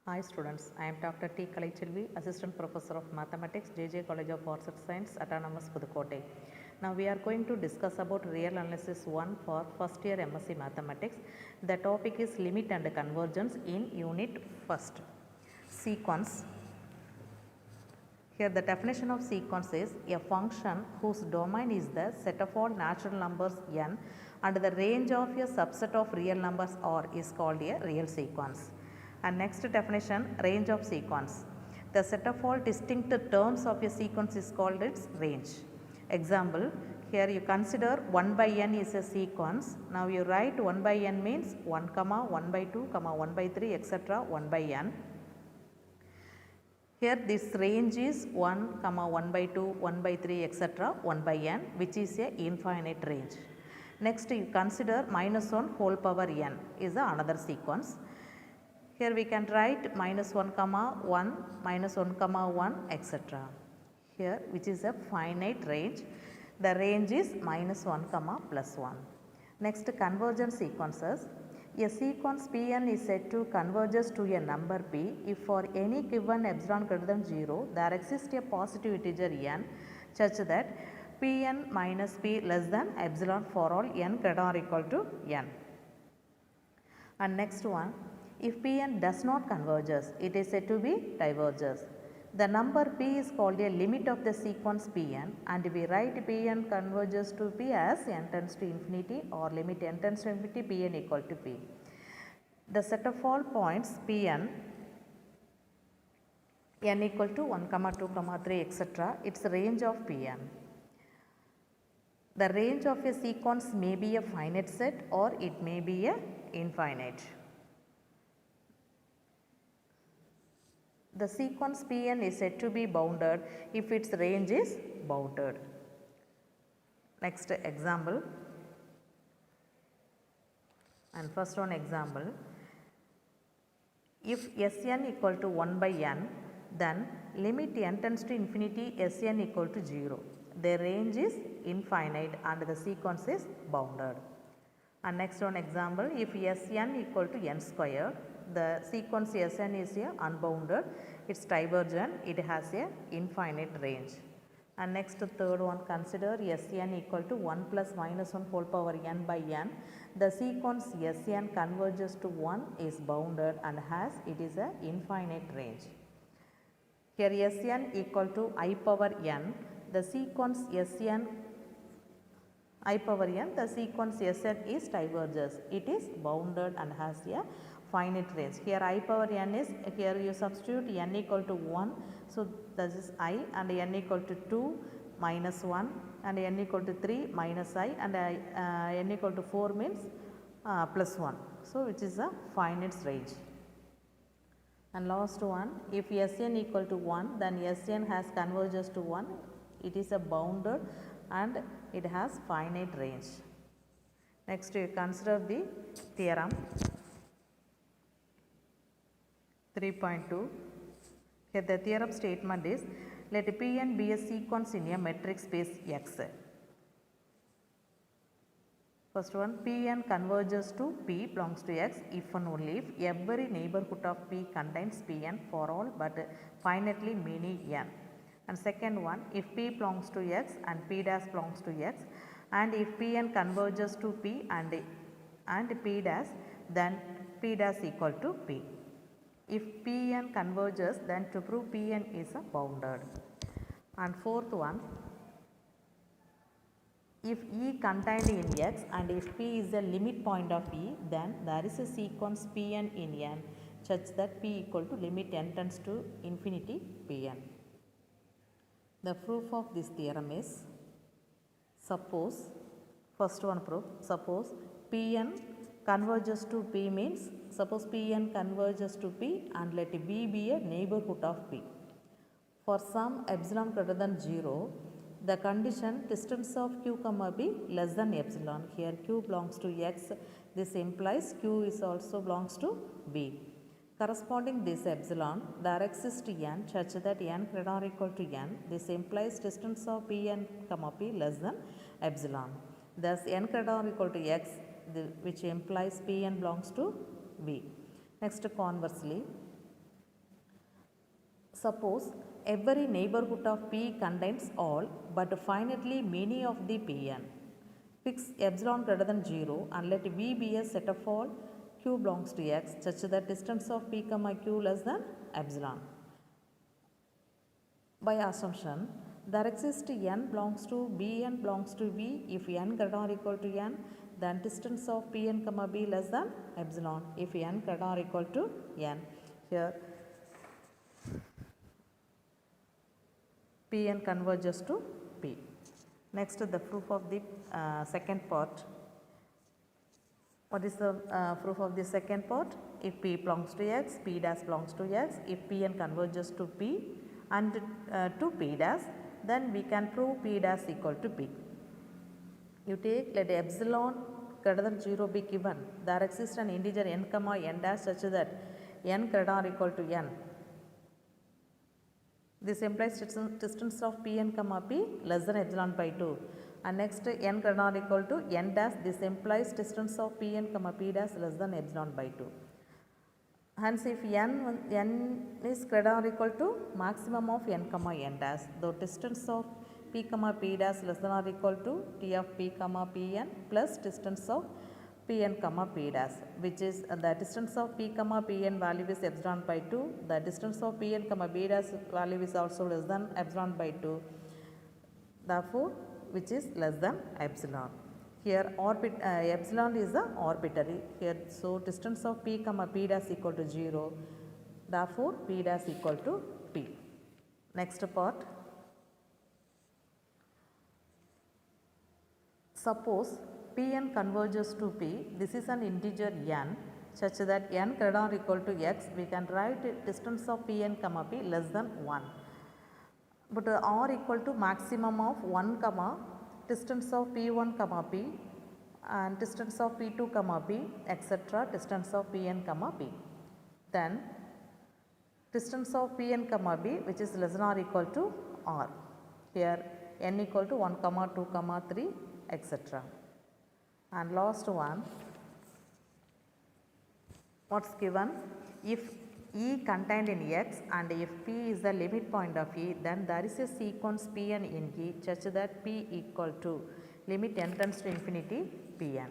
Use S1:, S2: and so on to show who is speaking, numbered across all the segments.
S1: Hi students, I am Dr. T. Kalaichilvi, Assistant Professor of Mathematics, JJ College of Arts and Science, Autonomous Pudukkottai. Now we are going to discuss about Real Analysis 1 for first year MSc Mathematics. The topic is Limit and Convergence in Unit 1st. Sequence. Here the definition of sequence is a function whose domain is the set of all natural numbers n and the range of a subset of real numbers r is called a real sequence. And next definition, range of sequence. The set of all distinct terms of a sequence is called its range. Example, here you consider 1 by n is a sequence. Now you write 1 by n means 1 comma 1 by 2 comma 1 by 3 etc. 1 by n. Here this range is 1 comma 1 by 2 1 by 3 etc. 1 by n, which is a infinite range. Next you consider minus 1 whole power n is another sequence. Here we can write minus 1 comma 1 minus 1 comma 1 etc. Here which is a finite range, the range is minus 1 comma plus 1. Next, convergence sequences. A sequence Pn is said to converges to a number p if for any given epsilon greater than 0 there exists a positive integer n such that Pn minus p less than epsilon for all n greater or equal to n. And next one, if Pn does not converges, it is said to be diverges. The number p is called a limit of the sequence Pn, and we write Pn converges to p as n tends to infinity or limit n tends to infinity Pn equal to p. The set of all points Pn n equal to 1 comma 2 comma 3 etc. its range of Pn. The range of a sequence may be a finite set or it may be a infinite. The sequence Pn is said to be bounded if its range is bounded. Next example, and first one example, if Sn equal to 1 by n, then limit n tends to infinity Sn equal to 0. The range is infinite and the sequence is bounded. And next one example, if Sn equal to n square, the sequence Sn is a unbounded, it's divergent, it has a infinite range. And next third one, consider Sn equal to 1 plus minus 1 whole power n by n. The sequence Sn converges to 1 is bounded and has it is a infinite range. Here Sn equal to I power n, the sequence Sn I power n, the sequence Sn is diverges, it is bounded and has a finite range. Here I power n is, here you substitute n equal to 1, so this is I, and n equal to 2 minus 1 and n equal to 3 minus I, and n equal to 4 means plus 1. So which is a finite range. And last one, if Sn equal to 1, then Sn has converges to 1, it is a bounded and it has finite range. Next you consider the theorem 3.2. Here the theorem statement is, let Pn be a sequence in a metric space X. First one, Pn converges to P belongs to X if and only if every neighborhood of P contains Pn for all but finitely many n. And second one, if P belongs to X and P dash belongs to X, and if Pn converges to P and P dash, then P dash equal to P. If Pn converges, then to prove Pn is a bounded. And fourth one, if E contained in X and if P is a limit point of E, then there is a sequence Pn in n such that P equal to limit n tends to infinity Pn. The proof of this theorem is, suppose, first one proof, suppose Pn converges to P means, suppose Pn converges to P and let V be a neighborhood of P. For some epsilon greater than 0, the condition distance of Q comma B less than epsilon, here Q belongs to X, this implies Q is also belongs to B. Corresponding this epsilon, there exists n such that n greater or equal to n, this implies distance of Pn comma P less than epsilon. Thus n greater or equal to X, which implies Pn belongs to B. Next conversely, Suppose every neighborhood of P contains all but finitely many of the Pn. Fix epsilon greater than 0 and let V be a set of all Q belongs to X such that distance of P comma Q less than epsilon. By assumption, there exists n belongs to Bn belongs to V if n greater or equal to n, then distance of Pn comma B less than epsilon if n greater or equal to n. Here Pn converges to P. Next, the proof of the second part. What is the proof of the second part? If P belongs to X, P dash belongs to X. If Pn converges to P and to P dash, then we can prove P dash equal to P. You take, let epsilon greater than 0 be given. There exists an integer n comma n dash such that n greater or equal to n. This implies distance of Pn comma P less than epsilon by 2. And next, n greater or equal to n dash, this implies distance of Pn comma P dash less than epsilon by 2. Hence, if n is greater or equal to maximum of n comma n dash, the distance of P comma P dash less than or equal to T of P comma Pn plus distance of Pn comma P dash, which is the distance of P comma Pn value is epsilon by 2, the distance of Pn comma B dash value is also less than epsilon by 2, therefore which is less than epsilon. Here epsilon is the arbitrary here, so distance of P comma P dash equal to 0, therefore P dash equal to P. Next part. Suppose Pn converges to P, this is an integer n such that n greater or equal to x, we can write distance of Pn comma P less than 1. But r equal to maximum of 1 comma distance of P1 comma P and distance of P2 comma P etc. distance of Pn comma P. Then distance of Pn comma B which is less than or equal to r. Here n equal to 1 comma 2 comma 3 etc. And last one, what's given? If E contained in X and if P is the limit point of E, then there is a sequence Pn in E such that P equal to limit n tends to infinity Pn.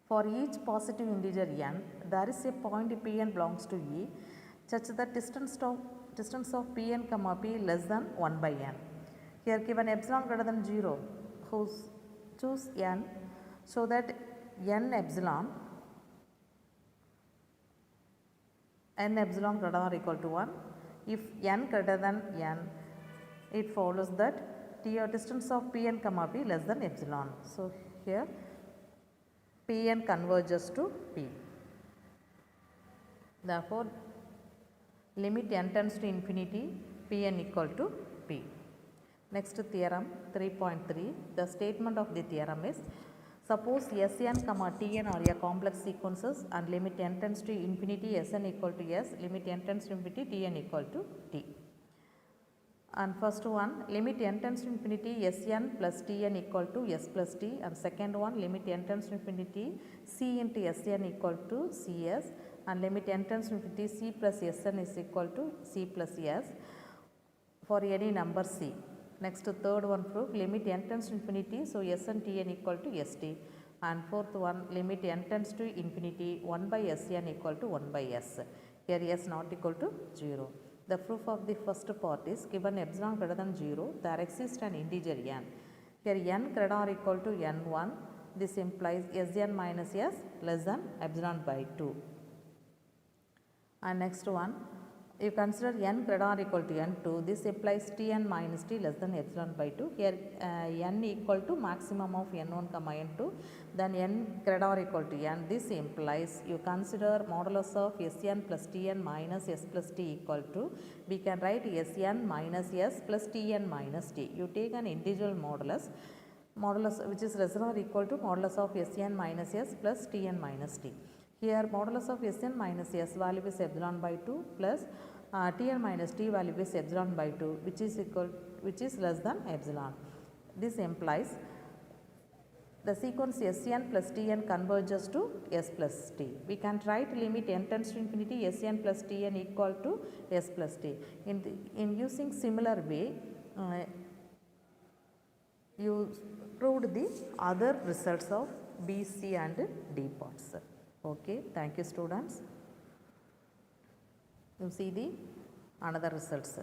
S1: For each positive integer n, there is a point Pn belongs to E such that distance of Pn comma P less than 1 by n. Here given epsilon greater than 0, choose n so that n epsilon greater or equal to 1. If n greater than n, it follows that distance of Pn comma P less than epsilon. So here Pn converges to P. Therefore, limit n tends to infinity Pn equal to P. Next theorem 3.3, the statement of the theorem is, suppose Sn comma Tn are a complex sequences and limit n tends to infinity Sn equal to S, limit n tends to infinity Tn equal to T. And first one, limit n tends to infinity Sn plus Tn equal to S plus T, and second one, limit n tends to infinity C into Sn equal to Cs, and limit n tends to infinity C plus Sn is equal to C plus S for any number C. Next, third one proof, limit n tends to infinity, so Sn Tn equal to St. And fourth one, limit n tends to infinity 1 by Sn equal to 1 by S. Here S not equal to 0. The proof of the first part is, given epsilon greater than 0, there exists an integer n. Here n greater or equal to n1, this implies Sn minus S less than epsilon by 2. And next one, you consider n greater or equal to n2, this implies Tn minus T less than epsilon by 2. Here n equal to maximum of n1 comma n2, then n greater or equal to n, this implies you consider modulus of Sn plus Tn minus S plus T equal to, we can write Sn minus S plus Tn minus T. You take an individual modulus which is less than or equal to modulus of Sn minus S plus Tn minus T. Here modulus of Sn minus S value is epsilon by 2 plus Tn minus T value is epsilon by 2, which is less than epsilon. This implies the sequence Sn plus Tn converges to S plus T. We can write limit n tends to infinity Sn plus Tn equal to S plus T. In using similar way, you proved the other results of B, C and D parts. Okay, thank you students. You see the another results.